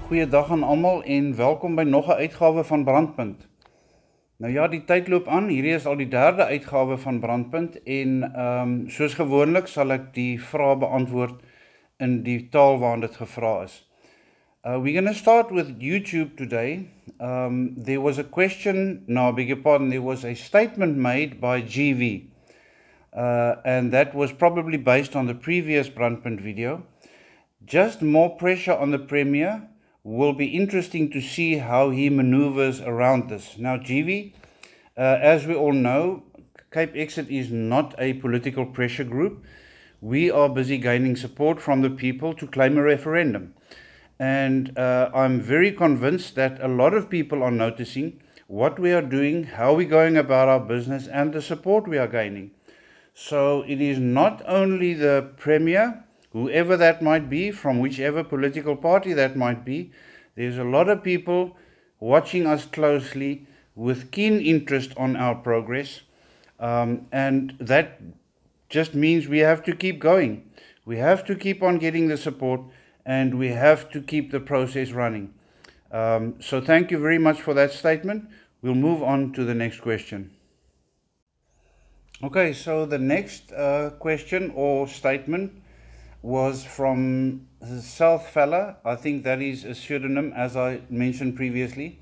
Goeiedag aan almal en welkom by nog 'n uitgawe van Brandt Punt. Nou ja, die tyd loop aan. Hierdie is al die derde uitgawe van Brandt Punt en soos gewoonlik sal ek die vrae beantwoord in die taal waarin dit gevra is. We're going to start with YouTube today. There was a question, no, I beg your pardon, there was a statement made by GV. And that was probably based on the previous Brandt Punt video. Just more pressure on the Premier. Will be interesting to see how he maneuvers around this. Now, GV, as we all know, CapeXit is not a political pressure group. We are busy gaining support from the people to claim a referendum. And I'm very convinced that a lot of people are noticing what we are doing, how we're going about our business, and the support we are gaining. So it is not only the Premier, whoever that might be, from whichever political party that might be, there's a lot of people watching us closely with keen interest on our progress. And that just means we have to keep going. We have to keep on getting the support and we have to keep the process running. So thank you very much for that statement. We'll move on to the next question. Okay, so the next question or statement was from South Fella. I think that is a pseudonym, as I mentioned previously.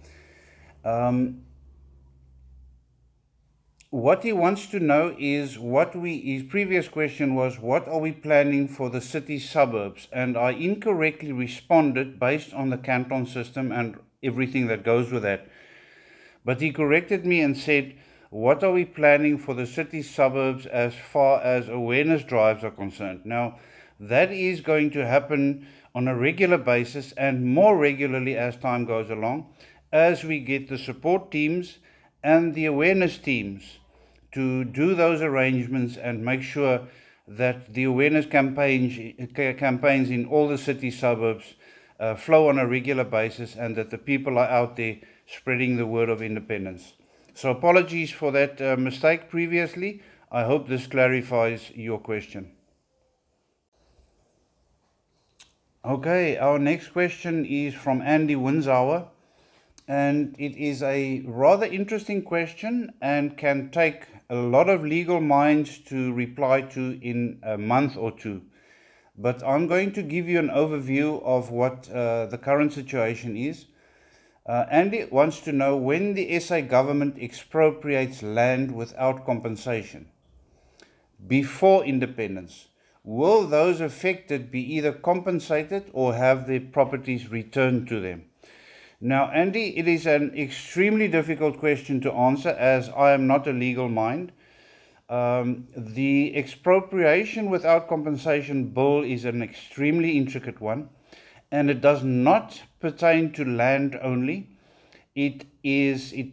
What he wants to know is his previous question was, what are we planning for the city suburbs? And I incorrectly responded based on the canton system and everything that goes with that. But he corrected me and said, what are we planning for the city suburbs as far as awareness drives are concerned? Now, that is going to happen on a regular basis and more regularly as time goes along, as we get the support teams and the awareness teams to do those arrangements and make sure that the awareness campaigns in all the city suburbs flow on a regular basis and that the people are out there spreading the word of independence. So apologies for that mistake previously. I hope this clarifies your question. Okay, our next question is from Andy Winsauer, and it is a rather interesting question and can take a lot of legal minds to reply to in a month or two. But I'm going to give you an overview of what the current situation is. Andy wants to know, when the SA government expropriates land without compensation before independence, will those affected be either compensated or have their properties returned to them? Now, Andy, it is an extremely difficult question to answer, as I am not a legal mind. The expropriation without compensation bill is an extremely intricate one, and it does not pertain to land only. It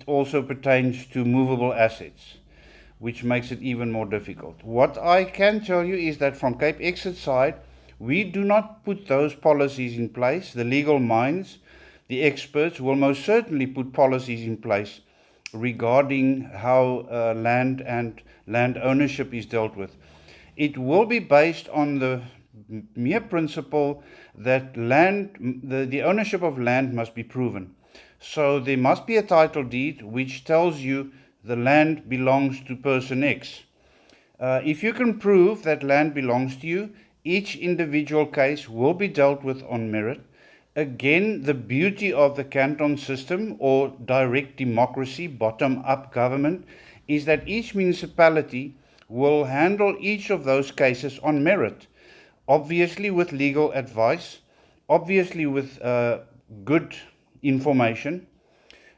also pertains to movable assets, which makes it even more difficult. What I can tell you is that from CapeXit side, we do not put those policies in place. The legal minds, the experts, will most certainly put policies in place regarding how land and land ownership is dealt with. It will be based on the mere principle that the ownership of land must be proven. So there must be a title deed which tells you the land belongs to person X. If you can prove that land belongs to you, each individual case will be dealt with on merit. Again, the beauty of the canton system or direct democracy, bottom-up government, is that each municipality will handle each of those cases on merit, obviously with legal advice, obviously with good information.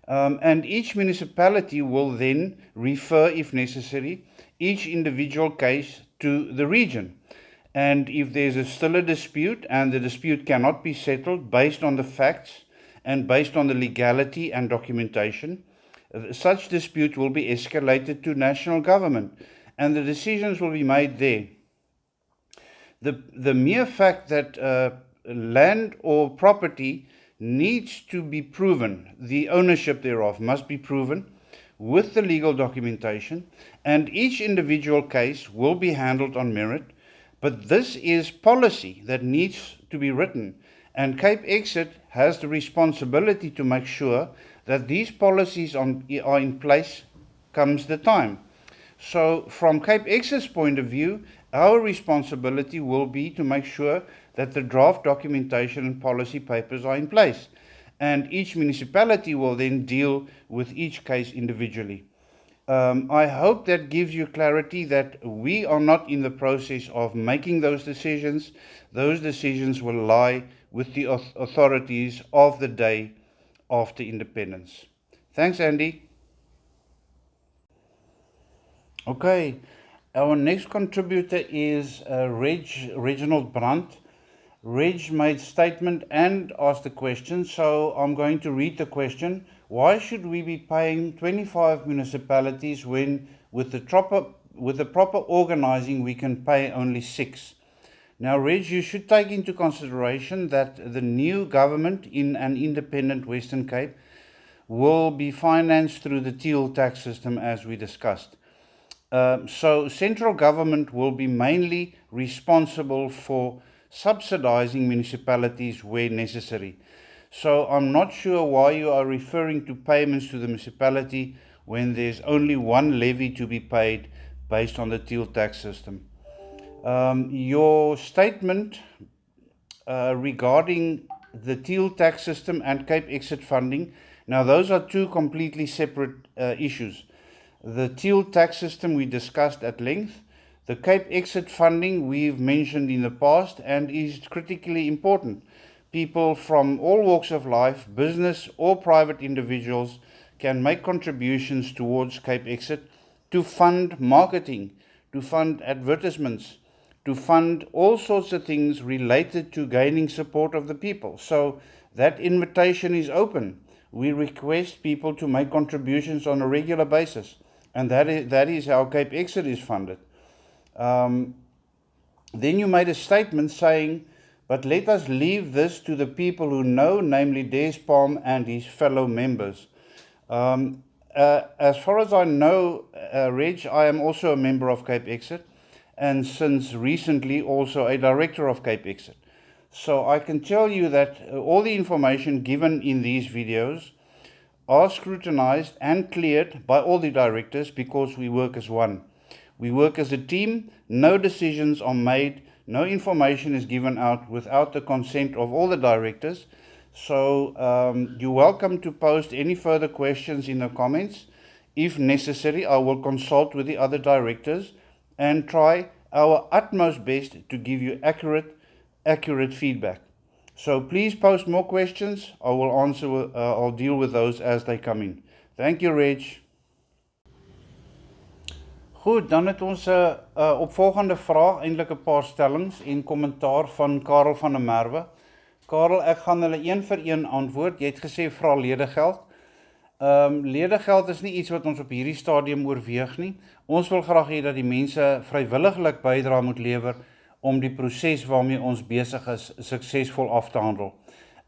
And each municipality will then refer, if necessary, each individual case to the region. And if there's still a dispute and the dispute cannot be settled based on the facts and based on the legality and documentation, such dispute will be escalated to national government and the decisions will be made there. The mere fact that land or property needs to be proven, the ownership thereof must be proven with the legal documentation, and each individual case will be handled on merit. But this is policy that needs to be written. And CapeXit has the responsibility to make sure that these policies are in place comes the time. So from CapeXit's point of view, our responsibility will be to make sure that the draft documentation and policy papers are in place. And each municipality will then deal with each case individually. I hope that gives you clarity that we are not in the process of making those decisions. Those decisions will lie with the authorities of the day after independence. Thanks, Andy. Okay, our next contributor is Reginald Brandt. Reg made statement and asked a question, so I'm going to read the question. Why should we be paying 25 municipalities when with the proper organizing we can pay only 6? Now, Reg, you should take into consideration that the new government in an independent Western Cape will be financed through the teal tax system as we discussed. So central government will be mainly responsible for subsidizing municipalities where necessary. So I'm not sure why you are referring to payments to the municipality when there's only one levy to be paid based on the teal tax system. Your statement regarding the teal tax system and CapeXit funding, now those are two completely separate issues. The teal tax system we discussed at length. The CapeXit funding we've mentioned in the past and is critically important. People from all walks of life, business or private individuals, can make contributions towards CapeXit to fund marketing, to fund advertisements, to fund all sorts of things related to gaining support of the people. So that invitation is open. We request people to make contributions on a regular basis, and that is how CapeXit is funded. Then you made a statement saying, but let us leave this to the people who know, namely Des Palm and his fellow members. As far as I know, Reg, I am also a member of CapeXit, and since recently also a director of CapeXit. So I can tell you that all the information given in these videos are scrutinized and cleared by all the directors because we work as one. We work as a team, no decisions are made, no information is given out without the consent of all the directors. So you're welcome to post any further questions in the comments. If necessary, I will consult with the other directors and try our utmost best to give you accurate feedback. So please post more questions. I will answer, I'll deal with those as they come in. Thank you, Reg. Goed, dan het ons opvolgende vraag, eintlik 'n paar stellings en kommentaar van Karel van der Merwe. Karel, ek gaan hulle een vir een antwoord. Jy het gesê vra ledegeld. Ledegeld is nie iets wat ons op hierdie stadium oorweeg nie. Ons wil graag hê dat die mense vrywilliglik bydra moet lewer om die proses waarmee ons besig is suksesvol af te handel.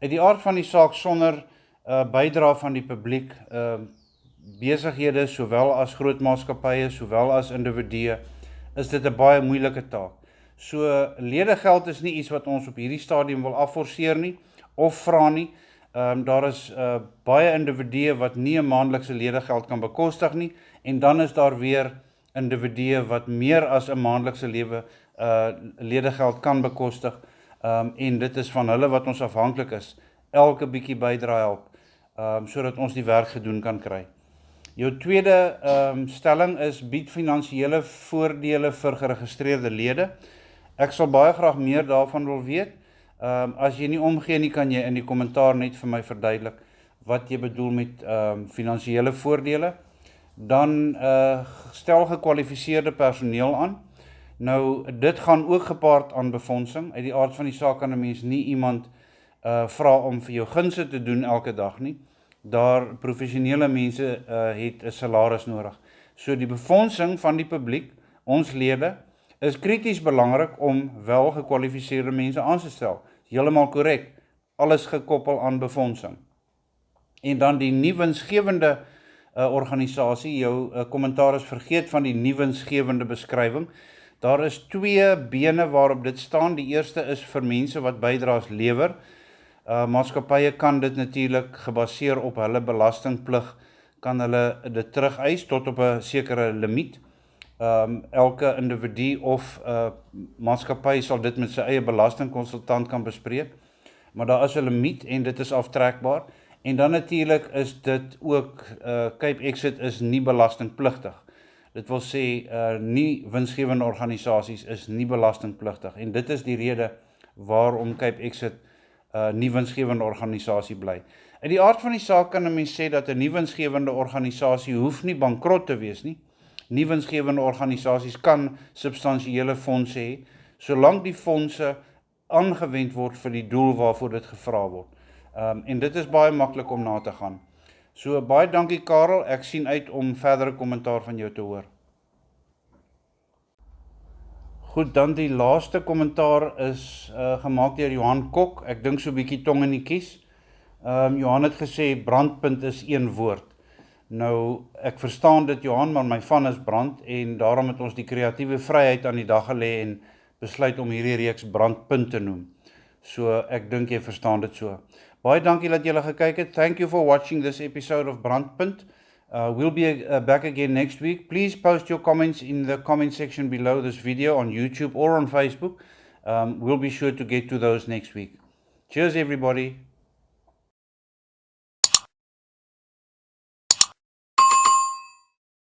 Uit die aard van die saak sonder bydra van die publiek, besighede, sowel as groot maatskappye, sowel as individue, is dit 'n baie moeilike taak. So ledegeld is nie iets wat ons op hierdie stadium wil afforceer nie, of vra nie. Daar is baie individue wat nie 'n maandelikse ledegeld kan bekostig nie, en dan is daar weer individue wat meer as 'n maandelikse ledegeld kan bekostig, en dit is van hulle wat ons afhanklik is. Elke bietjie bydra help, sodat ons die werk gedoen kan kry. Jou tweede stelling is, bied finansiële voordele vir geregistreerde lede. Ek sal baie graag meer daarvan wil weet. As jy nie omgee nie, kan jy in die kommentaar net vir my verduidelik wat jy bedoel met finansiële voordele. Dan stel gekwalifiseerde personeel aan. Nou, dit gaan ook gepaard aan befondsing. Uit die aard van die saak kan 'n mens nie iemand vra om vir jou gunste te doen elke dag nie. Daar professionele mense het 'n salaris nodig. So die befondsing van die publiek, ons lede, is krities belangrik om wel gekwalifiseerde mense aan te stel. Heeltemal korrek. Alles gekoppel aan befondsing. En dan die nie winsgewende organisasie, jou kommentaar is vergeet van die nie winsgewende beskrywing. Daar is twee bene waarop dit staan. Die eerste is vir mense wat bydraes lewer. Maatskappye kan dit natuurlik gebaseer op hulle belastingplig, kan hulle dit terugeis tot op 'n sekere limiet. Elke individu of maatskappy sal dit met sy eie belastingkonsultant kan bespreek. Maar daar is 'n limiet en dit is aftrekbaar. En dan natuurlik is dit ook, CapeXit is nie belastingpligtig. Dit wil sê, nie winsgewende organisasies is nie belastingpligtig. En dit is die rede waarom CapeXit nie winsgewende organisasie bly. In die aard van die saak kan 'n mens sê dat 'n nie winsgewende organisasie hoef nie bankrot te wees nie. Nie winsgewende organisasies kan substansiële fondse hê, solank die fondse aangewend word vir die doel waarvoor dit gevra word. En dit is baie maklik om na te gaan. So baie dankie Karel, ek sien uit om verdere kommentaar van jou te hoor. Goed, dan die laaste kommentaar is gemaak deur Johan Kok. Ek dink so 'n bietjie tong in die kies. Johan het gesê Brandt Punt is een woord. Nou, ek verstaan dit Johan, maar my van is Brandt en daarom het ons die kreatiewe vryheid aan die dag gelê en besluit om hierdie reeks Brandt Punt te noem. So ek dink jy verstaan dit so. Baie dankie dat julle gekyk het. Thank you for watching this episode of Brandt Punt. We'll be back again next week. Please post your comments in the comment section below this video on YouTube or on Facebook. We'll be sure to get to those next week. Cheers everybody.